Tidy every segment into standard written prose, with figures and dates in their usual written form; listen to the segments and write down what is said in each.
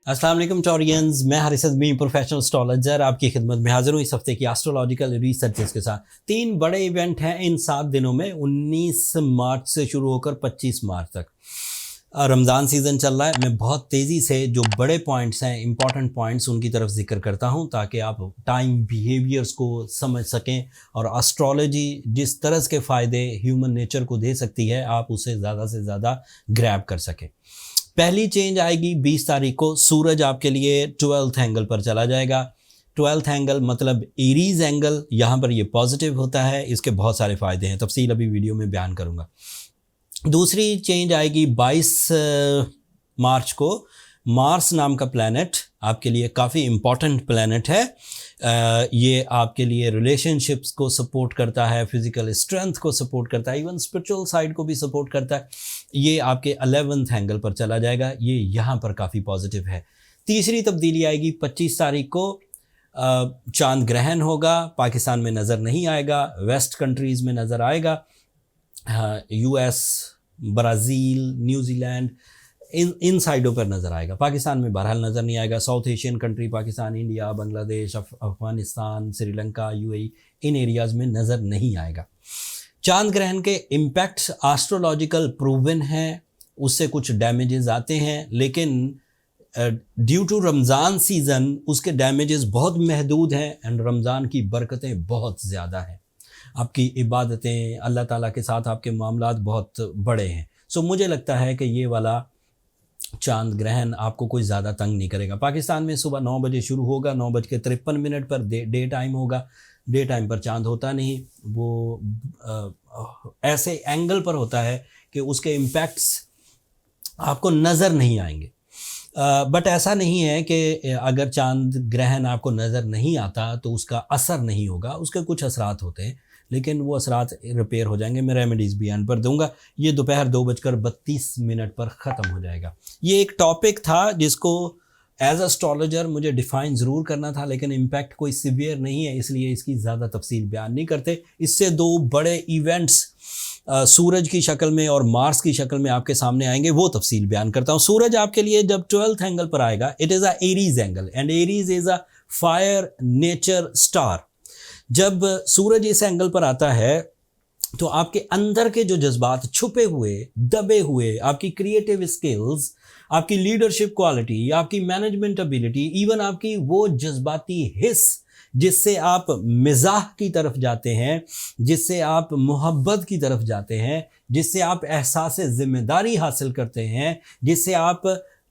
अस्सलाम वालेकुम टॉरियंस, मैं हारिस अज़मी प्रोफेशनल एस्ट्रोलॉजर आपकी खिदमत में हाजिर हूँ इस हफ्ते की एस्ट्रोलॉजिकल रिसर्चेस के साथ। 3 बड़े इवेंट हैं इन 7 दिनों में, 19 मार्च से शुरू होकर 25 मार्च तक। रमज़ान सीज़न चल रहा है। मैं बहुत तेज़ी से जो बड़े पॉइंट्स हैं, इंपॉर्टेंट पॉइंट्स, उनकी तरफ जिक्र करता हूँ ताकि आप टाइम बिहेवियर्स को समझ सकें और एस्ट्रोलॉजी जिस तरह के फ़ायदे ह्यूमन नेचर को दे सकती है आप उसे ज़्यादा से ज़्यादा ग्रैब कर सकें। पहली चेंज आएगी 20 तारीख को। सूरज आपके लिए 12th एंगल पर चला जाएगा। 12th एंगल मतलब एरीज एंगल, यहाँ पर ये पॉजिटिव होता है। इसके बहुत सारे फ़ायदे हैं, तफसील अभी वीडियो में बयान करूँगा। दूसरी चेंज आएगी 22 मार्च को। मार्स नाम का प्लैनेट आपके लिए काफ़ी इम्पॉर्टेंट प्लैनेट है। ये आपके लिए रिलेशनशिप्स को सपोर्ट करता है, फिज़िकल स्ट्रेंथ को सपोर्ट करता है, इवन स्पिरिचुअल साइड को भी सपोर्ट करता है। ये आपके 11th एंगल पर चला जाएगा, ये यहाँ पर काफ़ी पॉजिटिव है। तीसरी तब्दीली आएगी 25 तारीख को। चांद ग्रहण होगा, पाकिस्तान में नज़र नहीं आएगा, वेस्ट कंट्रीज़ में नज़र आएगा। US, ब्राज़ील, न्यूजीलैंड, इन साइडों पर नज़र आएगा। पाकिस्तान में बहरहाल नज़र नहीं आएगा। South Asian country Pakistan, India, Bangladesh, Afghanistan, Sri Lanka, UAE, इन एरियाज़ में नज़र नहीं आएगा। चांद ग्रहण के इम्पैक्ट्स एस्ट्रोलॉजिकल प्रूवन हैं, उससे कुछ डैमेजेस आते हैं, लेकिन ड्यू टू रमज़ान सीज़न उसके डैमेजेस बहुत महदूद हैं एंड रमज़ान की बरकतें बहुत ज़्यादा हैं। आपकी इबादतें, अल्लाह ताला के साथ आपके मामलात बहुत बड़े हैं। सो मुझे लगता है कि ये वाला चांद ग्रहण आपको कोई ज़्यादा तंग नहीं करेगा। पाकिस्तान में सुबह 9 बजे शुरू होगा, 9:53 पर डे टाइम होगा। डे टाइम पर चांद होता नहीं, वो ऐसे एंगल पर होता है कि उसके इम्पैक्ट्स आपको नज़र नहीं आएंगे। बट ऐसा नहीं है कि अगर चांद ग्रहण आपको नज़र नहीं आता तो उसका असर नहीं होगा, उसके कुछ असरात होते हैं, लेकिन वो असरात रिपेयर हो जाएंगे। मैं रेमेडीज़ भी एंड पर दूंगा। ये दोपहर 2:32 पर ख़त्म हो जाएगा। ये एक टॉपिक था जिसको एज एस्ट्रोलॉजर मुझे डिफ़ाइन ज़रूर करना था, लेकिन इम्पैक्ट कोई सीवियर नहीं है, इसलिए इसकी ज़्यादा तफसील बयान नहीं करते। इससे 2 बड़े इवेंट्स सूरज की शक्ल में और मार्स की शक्ल में आपके सामने आएंगे, वो तफसील बयान करता हूँ। सूरज आपके लिए जब 12th एंगल पर आएगा, it is a Aries angle and Aries is a fire nature star. जब सूरज इस एंगल पर आता है तो आपके अंदर के जो जज्बात छुपे हुए, दबे हुए, आपकी क्रिएटिव स्किल्स, आपकी लीडरशिप क्वालिटी, आपकी मैनेजमेंट एबिलिटी, इवन आपकी वो जज्बाती हिस्स जिससे आप मिजाह की तरफ जाते हैं, जिससे आप मोहब्बत की तरफ जाते हैं, जिससे आप एहसास ज़िम्मेदारी हासिल करते हैं, जिससे आप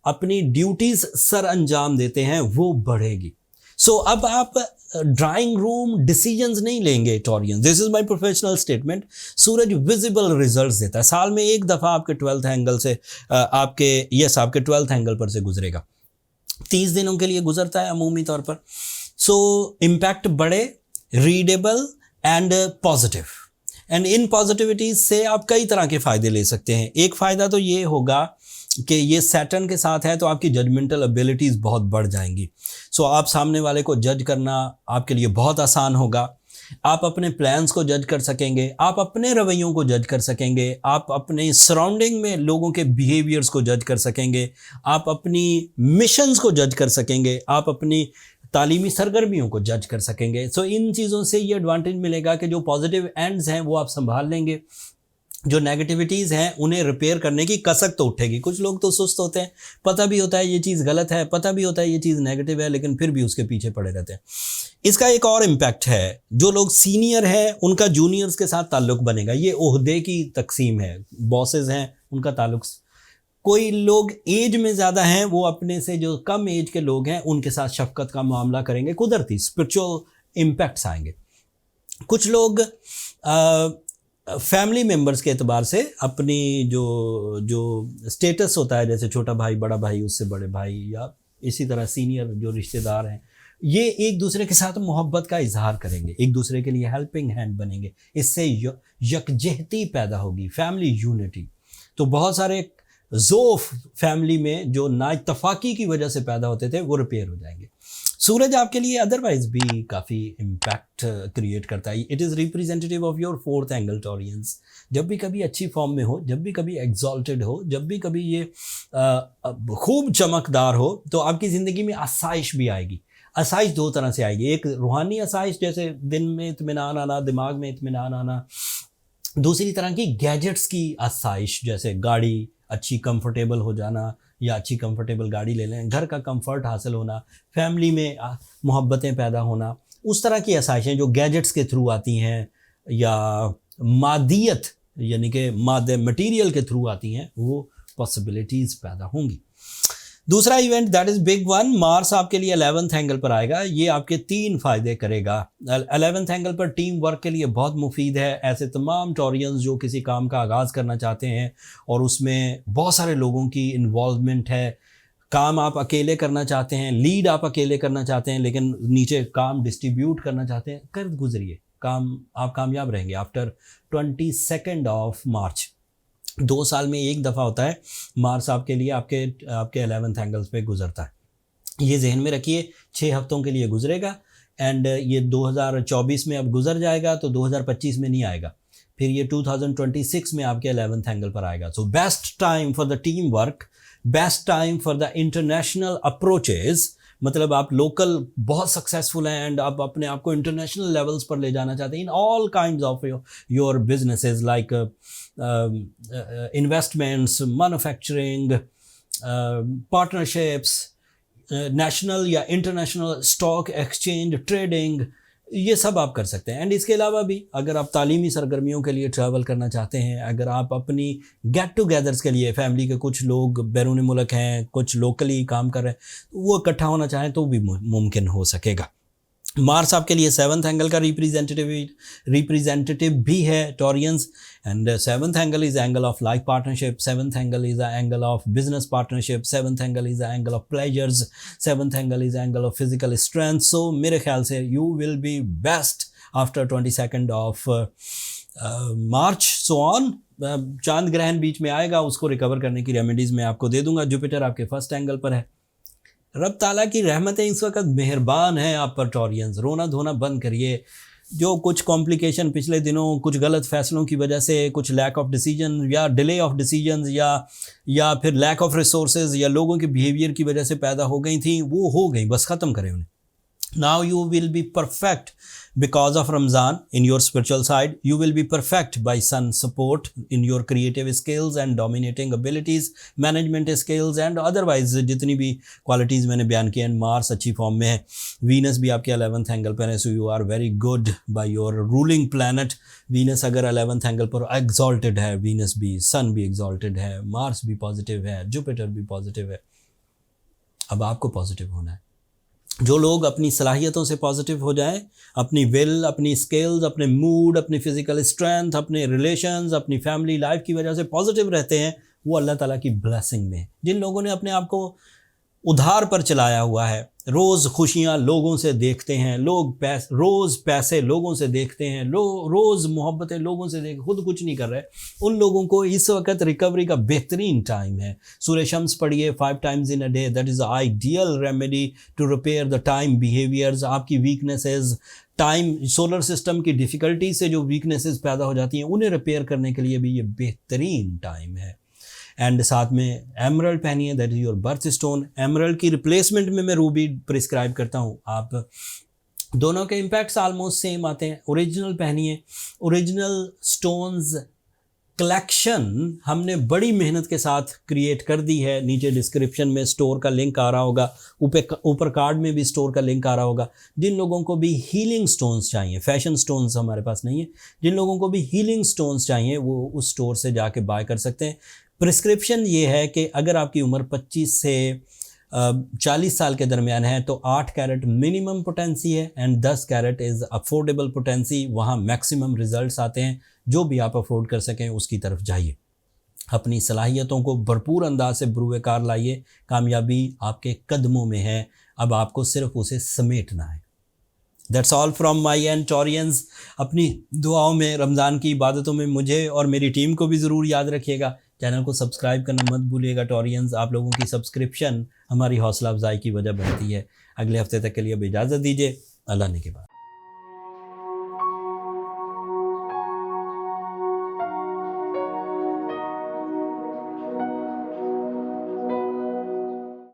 अपनी ड्यूटीज़ सर अंजाम देते हैं, वो बढ़ेगी। सो अब आप ड्राइंग रूम डिसीजंस नहीं लेंगे Taureans, this is my professional statement. Suraj visible results देता है। साल में एक दफ़ा आपके 12th एंगल से आपके 12th एंगल पर से गुजरेगा। 30 दिनों के लिए गुजरता है अमूमी तौर पर। सो इम्पैक्ट बड़े, readable and positive, and in positivity से आप कई तरह के फ़ायदे ले सकते हैं। एक फ़ायदा तो ये होगा कि ये सैटर्न के साथ है तो आपकी जजमेंटल एबिलिटीज़ बहुत बढ़ जाएंगी। सो आप सामने वाले को जज करना आपके लिए बहुत आसान होगा। आप अपने प्लान्स को जज कर सकेंगे, आप अपने रवैयों को जज कर सकेंगे, आप अपने सराउंडिंग में लोगों के बिहेवियर्स को जज कर सकेंगे, आप अपनी मिशंस को जज कर सकेंगे, आप अपनी तालीमी सरगर्मियों को जज कर सकेंगे। सो इन चीज़ों से ये एडवांटेज मिलेगा कि जो पॉजिटिव एंड्स हैं वो आप संभाल लेंगे, जो नेगेटिविटीज़ हैं उन्हें रिपेयर करने की कसक तो उठेगी। कुछ लोग तो सुस्त होते हैं, पता भी होता है ये चीज़ गलत है, पता भी होता है ये चीज़ नेगेटिव है, लेकिन फिर भी उसके पीछे पड़े रहते हैं। इसका एक और इम्पैक्ट है, जो लोग सीनियर हैं उनका जूनियर्स के साथ ताल्लुक़ बनेगा। ये ओहदे की तकसीम है, बॉसेस हैं उनका ताल्लुक़। कोई लोग एज में ज़्यादा हैं, वो अपने से जो कम एज के लोग हैं उनके साथ शफकत का मामला करेंगे, कुदरती स्पिरिचुअल इम्पैक्ट्स आएंगे। कुछ लोग फैमिली मेम्बर्स के एतबार से अपनी जो स्टेटस होता है, जैसे छोटा भाई, बड़ा भाई, उससे बड़े भाई, या इसी तरह सीनियर जो रिश्तेदार हैं, ये एक दूसरे के साथ मोहब्बत का इजहार करेंगे, एक दूसरे के लिए हेल्पिंग हैंड बनेंगे। इससे यकजहती पैदा होगी, फैमिली यूनिटी। तो बहुत सारे ज़ोफ़ फैमिली में जो नाइतफाकी की वजह से पैदा होते थे वो रिपेयर हो जाएंगे। सूरज आपके लिए अदरवाइज भी काफ़ी इम्पैक्ट क्रिएट करता है. It is representative of your fourth angle Taureans. जब भी कभी अच्छी फॉर्म में हो, जब भी कभी एग्जॉल्टेड हो, जब भी कभी ये खूब चमकदार हो, तो आपकी ज़िंदगी में आसाइश भी आएगी. आसाइश दो तरह से आएगी. एक रूहानी आसाइश, जैसे दिन में इत्मीनान आना, दिमाग में इत्मीनान आना. दूसरी तरह की गैजेट्स की आसाइश, जैसे गाड़ी अच्छी कंफर्टेबल हो जाना, या अच्छी कंफर्टेबल गाड़ी ले लें, घर का कंफर्ट हासिल होना, फैमिली में मोहब्बतें पैदा होना. उस तरह की आसाइशें जो गैजेट्स के थ्रू आती हैं, या मादियत यानी कि मादे मटीरियल के थ्रू आती हैं, वो पॉसिबिलिटीज़ पैदा होंगी. दूसरा event that is big one, Mars आपके लिए 11th एंगल पर आएगा. ये आपके 3 फ़ायदे करेगा. 11th एंगल पर टीम वर्क के लिए बहुत मुफीद है. ऐसे तमाम टॉरियंस जो किसी काम का आगाज़ करना चाहते हैं और उसमें बहुत सारे लोगों की इन्वॉल्वमेंट है, काम आप अकेले करना चाहते हैं, लीड आप अकेले करना चाहते हैं, लेकिन नीचे काम डिस्ट्रीब्यूट करना चाहते हैं, कर गुजरिए, काम आप कामयाब रहेंगे. आफ्टर 22 ऑफ मार्च, 2 साल में एक दफ़ा होता है मार्स आपके लिए आपके 11th एंगल्स पे गुजरता है. ये जहन में रखिए, 6 हफ्तों के लिए गुजरेगा. एंड ये 2024 में अब गुजर जाएगा, तो 2025 में नहीं आएगा. फिर ये 2026 में आपके 11th एंगल पर आएगा. So best time for the team work, best time for the international approaches. मतलब आप लोकल बहुत सक्सेसफुल हैं एंड आप अपने आप को इंटरनेशनल लेवल्स पर ले जाना चाहते हैं in all kinds of your businesses, like investments, manufacturing, partnerships, national या इंटरनेशनल स्टॉक एक्सचेंज, ट्रेडिंग, ये सब आप कर सकते हैं. एंड इसके अलावा भी अगर आप तालीमी सरगर्मियों के लिए ट्रैवल करना चाहते हैं, अगर आप अपनी गेट टुगेदर्स के लिए, फैमिली के कुछ लोग बैरून मुल्क हैं, कुछ लोकली काम कर रहे हैं, वो इकट्ठा होना चाहें तो भी मुमकिन हो सकेगा. मार्स आपके लिए 7th एंगल का रिप्रेजेंटेटिव भी है Taureans. And 7th angle is angle of life partnership, 7th angle is angle of business partnership, 7th angle is angle of pleasures, 7th angle is angle of physical strength. So मेरे ख्याल से you will be best after 22 of March. So on, चांद ग्रहण बीच में आएगा, उसको recover करने की रेमेडीज़ मैं आपको दे दूंगा. जुपिटर आपके 1st एंगल पर है. रब ताला की रहमतें इस वक्त मेहरबान हैं आप पर टॉरियंस. रोना धोना बंद करिए. जो कुछ कॉम्प्लिकेशन पिछले दिनों कुछ गलत फैसलों की वजह से, कुछ लैक ऑफ डिसीजन या डिले ऑफ डिसीजन या फिर लैक ऑफ रिसोर्सेज या लोगों के बिहेवियर की वजह से पैदा हो गई थी, वो हो गई, बस ख़त्म करें उन्हें. Now you will be perfect because of Ramzan in your spiritual side. You will be perfect by Sun's support in your creative skills and dominating abilities, management skills and otherwise जितनी भी qualities मैंने बयान किए. And Mars अच्छी form में है. Venus भी आपके 11th एंगल पर है. So you are very good by your ruling planet. Venus अगर 11th एंगल पर exalted है, Venus भी, Sun भी exalted है, Mars भी positive है, Jupiter भी positive है. अब आपको पॉजिटिव होना है. जो लोग अपनी सलाहियतों से पॉजिटिव हो जाएं, अपनी विल, अपनी स्किल्स, अपने मूड, अपनी फिज़िकल स्ट्रेंथ, अपने रिलेशंस, अपनी फैमिली लाइफ की वजह से पॉजिटिव रहते हैं, वो अल्लाह ताला की ब्लेसिंग में. जिन लोगों ने अपने आप को उधार पर चलाया हुआ है, रोज़ खुशियाँ लोगों से देखते हैं, रोज़ पैसे लोगों से देखते हैं, रोज़ मोहब्बतें लोगों से देख, खुद कुछ नहीं कर रहे, उन लोगों को इस वक्त रिकवरी का बेहतरीन टाइम है. सूरह शम्स पढ़िए 5 times in a day. That is ideal remedy to repair the time behaviours. आपकी वीकनेसेस, टाइम, सोलर सिस्टम की डिफ़िकल्टी से जो वीकनेसेस पैदा हो जाती हैं, उन्हें रिपेयर करने के लिए भी ये बेहतरीन टाइम है. एंड साथ में एमरल्ड पहनिए, that is your birth stone. Emerald की रिप्लेसमेंट में मैं रूबी प्रिस्क्राइब करता हूँ. आप दोनों के इम्पैक्ट्स आलमोस्ट सेम आते हैं. ओरिजिनल पहनिए. ओरिजिनल स्टोन्स कलेक्शन हमने बड़ी मेहनत के साथ क्रिएट कर दी है. नीचे डिस्क्रिप्शन में स्टोर का लिंक आ रहा होगा, ऊपर कार्ड में भी स्टोर का लिंक आ रहा होगा. जिन लोगों को भी हीलिंग स्टोन्स चाहिए, फैशन स्टोन्स हमारे पास नहीं है, जिन लोगों को भी हीलिंग स्टोन्स चाहिए वो उस स्टोर से जाके बाय कर सकते हैं. प्रिस्क्रिप्शन ये है कि अगर आपकी उम्र 25 से 40 साल के दरमियान है तो 8 कैरेट मिनिमम पोटेंसी है and 10 carat is affordable potency. वहाँ मैक्सिमम रिजल्ट्स आते हैं. जो भी आप अफोर्ड कर सकें उसकी तरफ जाइए. अपनी सलाहियतों को भरपूर अंदाज से बरूए कार लाइए. कामयाबी आपके कदमों में है, अब आपको सिर्फ उसे समेटना है. That's all from my and Taureans. अपनी दुआओं में, रमज़ान की इबादतों में मुझे और मेरी टीम को भी ज़रूर याद रखिएगा. चैनल को सब्सक्राइब करना मत भूलिएगा टॉरियंस. आप लोगों की सब्सक्रिप्शन हमारी हौसला अफजाई की वजह बनती है. اگلے ہفتے تک کے لیے اب اجازت دیجیے، اللہ نے کے بعد۔